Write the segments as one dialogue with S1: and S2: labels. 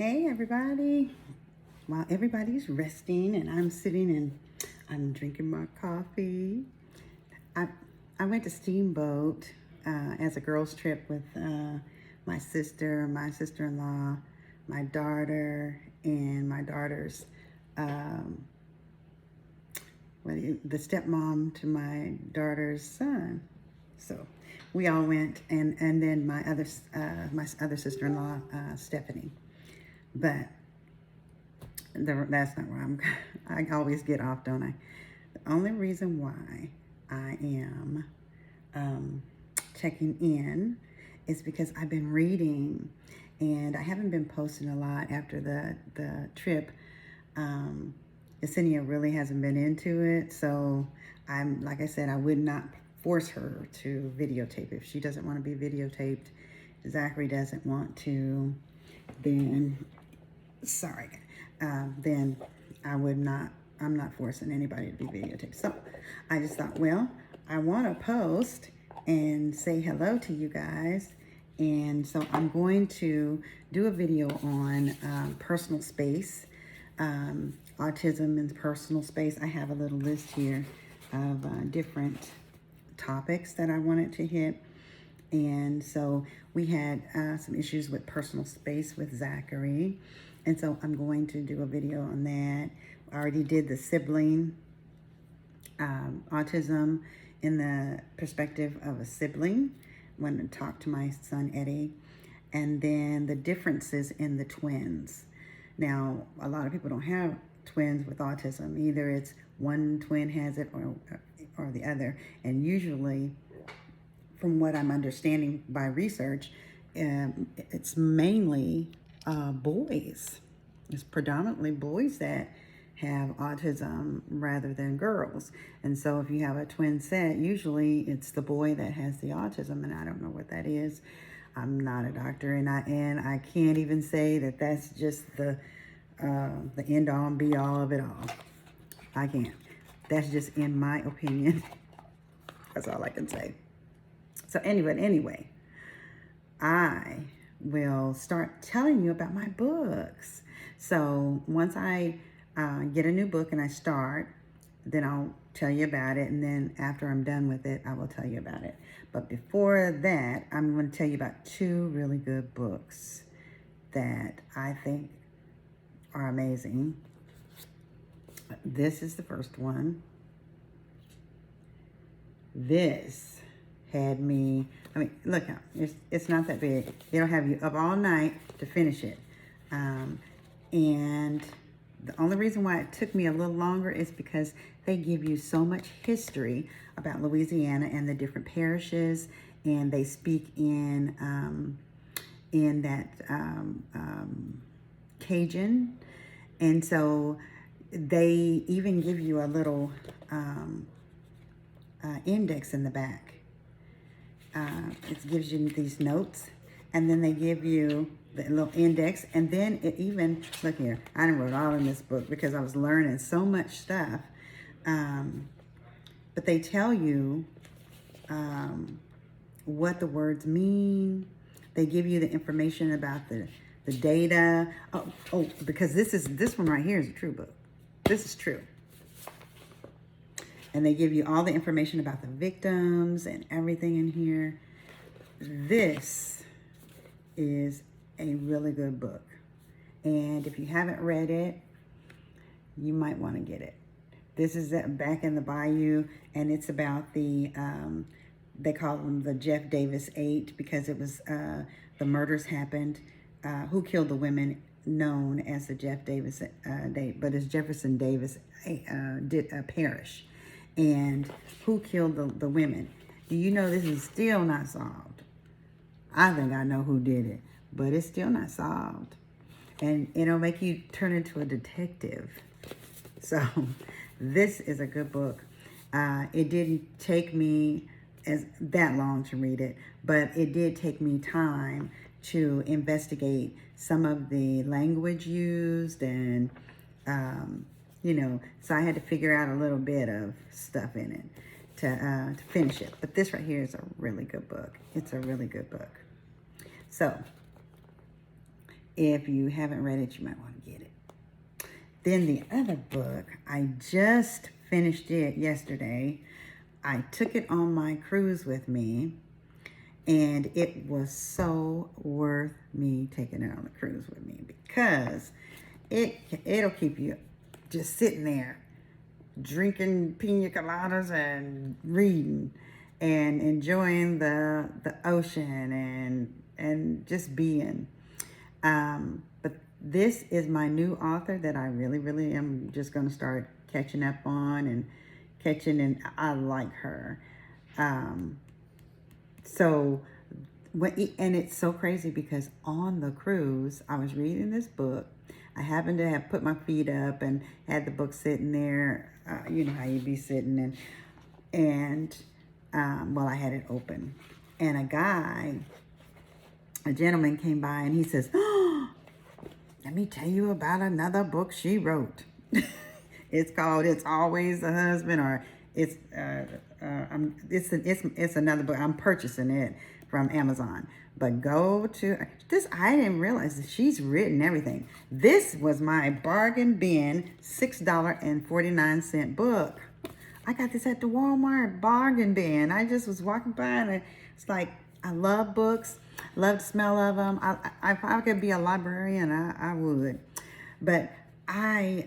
S1: Hey everybody. While everybody's resting and I'm sitting and I'm drinking my coffee, I, I went to Steamboat as a girls trip with my sister, my sister-in-law, my daughter, and my daughter's the stepmom to my daughter's son. So we all went, and then my other sister-in-law, Stephanie. But that's not where I always get off, don't I? The only reason why I am checking in is because I've been reading, and I haven't been posting a lot after the trip. Yesenia really hasn't been into it, so like I said, I would not force her to videotape. If she doesn't want to be videotaped, Zachary doesn't want to, then then I'm not forcing anybody to be videotaped. So I just thought, well, I want to post and say hello to you guys. And so I'm going to do a video on personal space, autism and personal space. I have a little list here of different topics that I wanted to hit. And so we had some issues with personal space with Zachary. And so I'm going to do a video on that. I already did the sibling autism in the perspective of a sibling when I talked to my son Eddie. And then the differences in the twins. Now, a lot of people don't have twins with autism. Either it's one twin has it or the other. And usually, from what I'm understanding by research, it's mainly boys. It's predominantly boys that have autism rather than girls. And so if you have a twin set, usually it's the boy that has the autism, and I don't know what that is. I'm not a doctor, and I can't even say that that's just the end all and be all of it all. I can't. That's just in my opinion. That's all I can say. So anyway, I will start telling you about my books. So once I get a new book and I start, then I'll tell you about it. And then after I'm done with it, I will tell you about it. But before that, I'm going to tell you about two really good books that I think are amazing. This is the first one. This had me, look, it's not that big. It'll have you up all night to finish it. And the only reason why it took me a little longer is because they give you so much history about Louisiana and the different parishes, and they speak in that Cajun. And so they even give you a little index in the back. It gives you these notes, and then they give you the little index, and then it even, look here, I wrote all in this book because I was learning so much stuff. But they tell you what the words mean. They give you the information about the data. Oh, because this one right here is a true book. This is true. And they give you all the information about the victims and everything in here. This is a really good book. And if you haven't read it, you might want to get it. This is back in the Bayou, and it's about the, they call them the Jeff Davis 8 because it was, the murders happened. Who killed the women known as the Jeff Davis, but it's Jefferson Davis parish. And who killed the women? Do you know this is still not solved? I think I know who did it, but it's still not solved. And it'll make you turn into a detective. So this is a good book. It didn't take me that long to read it, but it did take me time to investigate some of the language used and so I had to figure out a little bit of stuff in it to finish it. But this right here is a really good book. It's a really good book. So if you haven't read it, you might want to get it. Then the other book, I just finished it yesterday. I took it on my cruise with me, and it was so worth me taking it on the cruise with me, because it'll keep you just sitting there drinking pina coladas and reading and enjoying the ocean and just being. But this is my new author that I really am just going to start catching up on and I like her. So and it's so crazy because on the cruise, I was reading this book. I happened to have put my feet up and had the book sitting there. You know how you'd be sitting, and well, I had it open, and a gentleman came by, and he says, "Oh, let me tell you about another book she wrote." It's called "It's Always the Husband," or it's another book. I'm purchasing it from Amazon. But go to this. I didn't realize that she's written everything. This was my bargain bin $6.49 book. I got this at the Walmart bargain bin. I just was walking by, and it's like, I love books. Love the smell of them. If I could be a librarian, I would. But I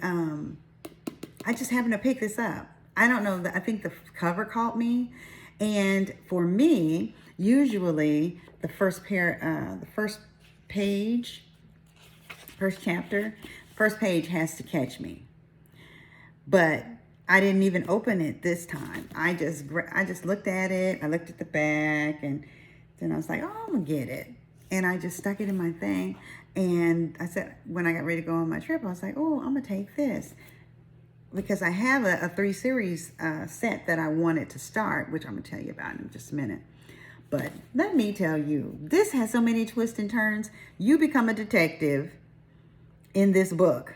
S1: just happened to pick this up. I don't know. I think the cover caught me. And for me, usually the first page has to catch me. But I didn't even open it this time. I just looked at it. I looked at the back, and then I was like, oh, I'm gonna get it. And I just stuck it in my thing. And I said, when I got ready to go on my trip, I was like, oh, I'm gonna take this. Because I have a 3-series set that I wanted to start, which I'm going to tell you about in just a minute. But let me tell you, this has so many twists and turns. You become a detective in this book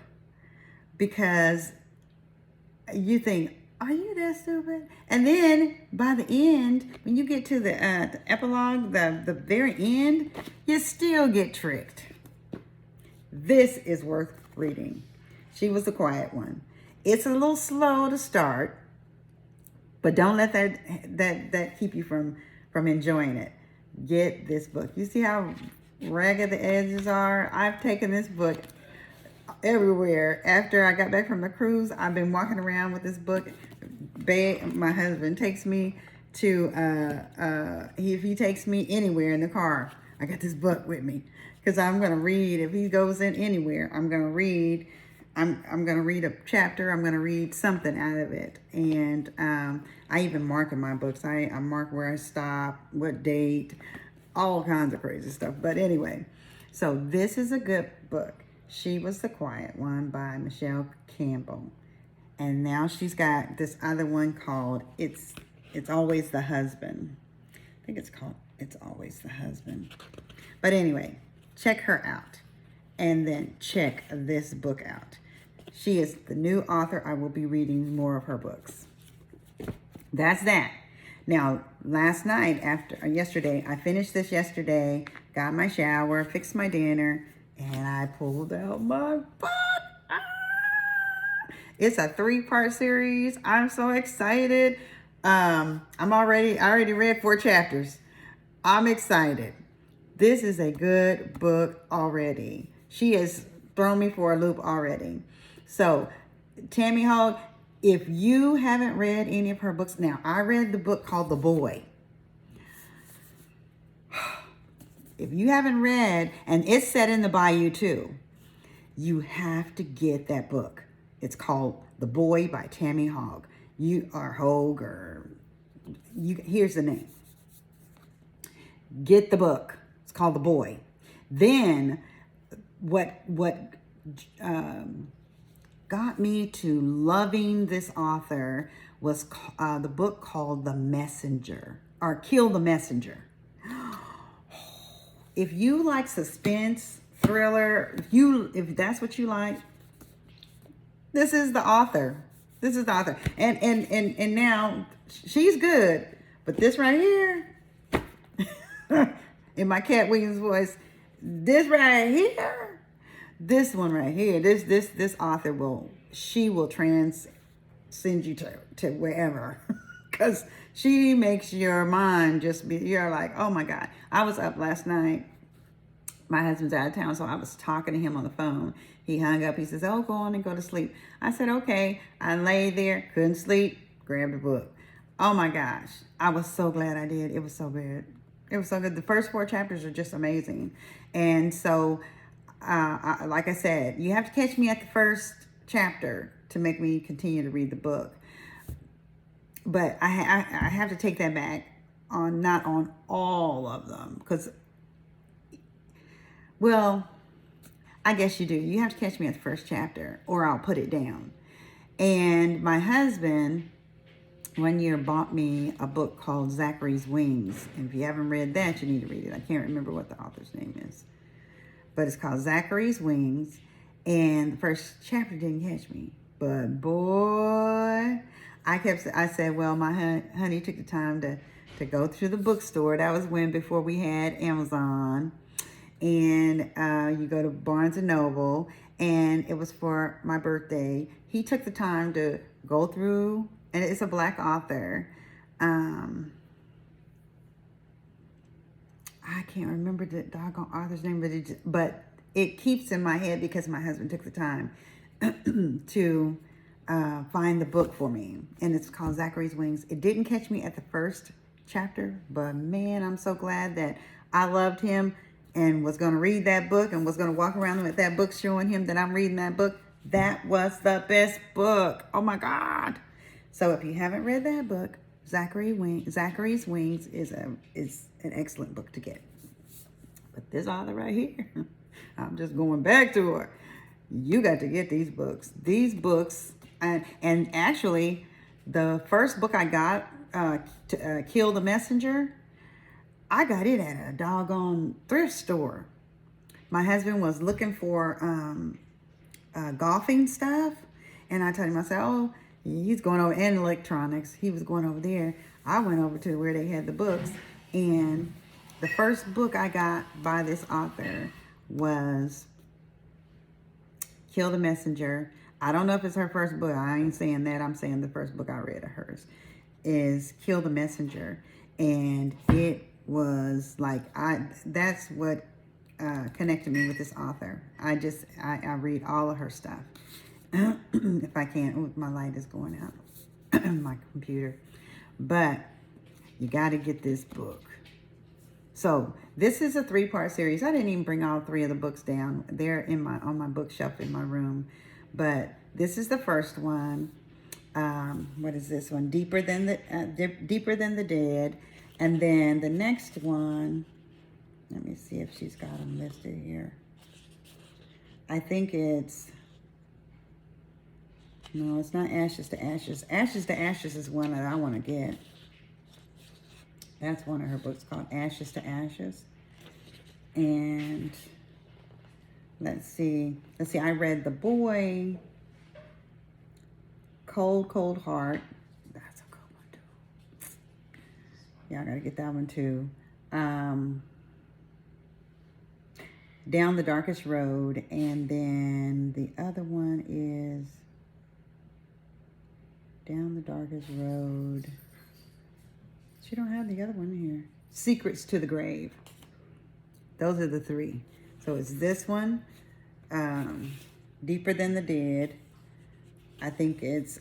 S1: because you think, are you that stupid? And then by the end, when you get to the epilogue, the very end, you still get tricked. This is worth reading. She was the quiet one. It's a little slow to start, but don't let that keep you from enjoying it. Get this book. You see how ragged the edges are? I've taken this book everywhere. After I got back from the cruise, I've been walking around with this book. My husband takes me to, if he takes me anywhere in the car, I got this book with me because I'm going to read. If he goes in anywhere, I'm going to read. I'm going to read a chapter. I'm going to read something out of it. And I even mark in my books. I mark where I stop, what date, all kinds of crazy stuff. But anyway, so this is a good book. She Was the Quiet One by Michele Campbell. And now she's got this other one called It's Always the Husband. I think it's called It's Always the Husband. But anyway, check her out. And then check this book out. She is the new author. I will be reading more of her books. That's that. Now, yesterday, I finished this yesterday, got my shower, fixed my dinner, and I pulled out my book. It's a 3-part series. I'm so excited. I already read 4 chapters. I'm excited. This is a good book already. She has thrown me for a loop already. So, Tammy Hog, if you haven't read any of her books, now, I read the book called The Boy. If you haven't read, and it's set in the Bayou too, you have to get that book. It's called The Boy by Tammy Hog. Here's the name. Get the book. It's called The Boy. Then, what got me to loving this author was the book called The Messenger, or Kill the Messenger. If you like suspense, thriller, if that's what you like, this is the author. This is the author. And now she's good, but this right here, in my Cat Williams voice, this right here this one right here, this author she will send you to wherever, because she makes your mind just be, you're like, oh my God. I was up last night. My husband's out of town, so I was talking to him on the phone. He hung up. He says, oh, go on and go to sleep. I said, okay. I lay there, couldn't sleep, grabbed a book. Oh my gosh. I was so glad I did. It was so good. It was so good. The first 4 chapters are just amazing. And so, like I said, you have to catch me at the first chapter to make me continue to read the book. But I have to take that back on, not on all of them, because, well, I guess you do. You have to catch me at the first chapter or I'll put it down. And my husband one year bought me a book called Zachary'S Wings. And if you haven't read that, you need to read it. I can't remember what the author's name is. But it's called Zachary'S Wings. And the first chapter didn't catch me. But boy, I said, well, my honey took the time to go through the bookstore. That was before we had Amazon. And you go to Barnes & Noble. And it was for my birthday. He took the time to go through, and it's a Black author. I can't remember the doggone author's name, but it keeps in my head because my husband took the time to find the book for me. And it's called Zachary'S Wings. It didn't catch me at the first chapter, but man, I'm so glad that I loved him and was going to read that book and was going to walk around with that book showing him that I'm reading that book. That was the best book. Oh my God. So if you haven't read that book, Zachary'S Wings is an excellent book to get. But this author right here, I'm just going back to her. You got to get these books. These books, and actually, the first book I got, Kill the Messenger, I got it at a doggone thrift store. My husband was looking for golfing stuff, and I told him, I said, oh, he's going over, and electronics. He was going over there. I went over to where they had the books, and the first book I got by this author was Kill the Messenger. I don't know if it's her first book. I ain't saying that. I'm saying the first book I read of hers is Kill the Messenger. And it was like, that's what connected me with this author. I read all of her stuff. If I can. Oh, my light is going out. My computer. But you got to get this book. So this is a 3-part series. I didn't even bring all 3 of the books down. They're on my bookshelf in my room. But this is the first one. What is this one? Deeper Than the Dead. And then the next one, let me see if she's got them listed here. I think it's, no, it's not Ashes to Ashes. Ashes to Ashes is one that I want to get. That's one of her books called Ashes to Ashes. And let's see. I read The Boy, Cold, Cold Heart. That's a good one too. Yeah, I gotta get that one too. Down the Darkest Road. And then the other one is Down the Darkest Road. She don't have the other one here. Secrets to the Grave. Those are the 3. So it's this one, Deeper Than the Dead. I think it's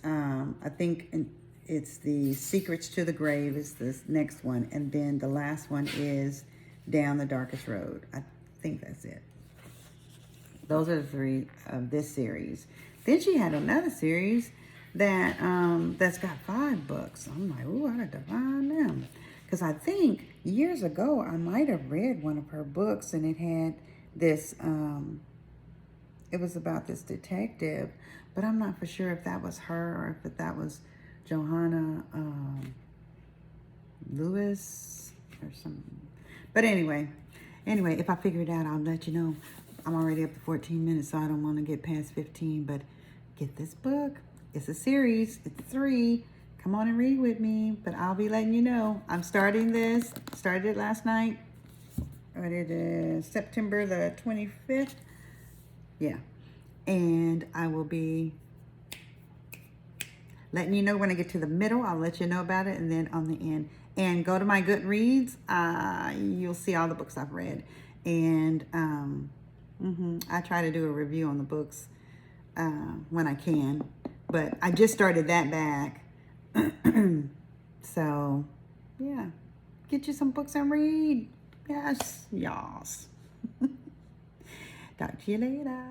S1: the Secrets to the Grave is this next one, and then the last one is Down the Darkest Road. I think that's it. Those are the 3 of this series. Then she had another series that that's got 5 books. I'm like, ooh, I got to find them. Because I think years ago, I might have read one of her books, and it had this, it was about this detective, but I'm not for sure if that was her or if that was Johanna Lewis or something. But anyway, if I figure it out, I'll let you know. I'm already up to 14 minutes, so I don't want to get past 15, but get this book. It's a series. It's 3. Come on and read with me, but I'll be letting you know. I'm starting this. Started it last night. What it is, September the 25th. Yeah. And I will be letting you know when I get to the middle. I'll let you know about it, and then on the end. And go to my Goodreads. You'll see all the books I've read. And I try to do a review on the books when I can. But I just started that back. So, yeah. Get you some books and read. Yes, yas. Talk to you later.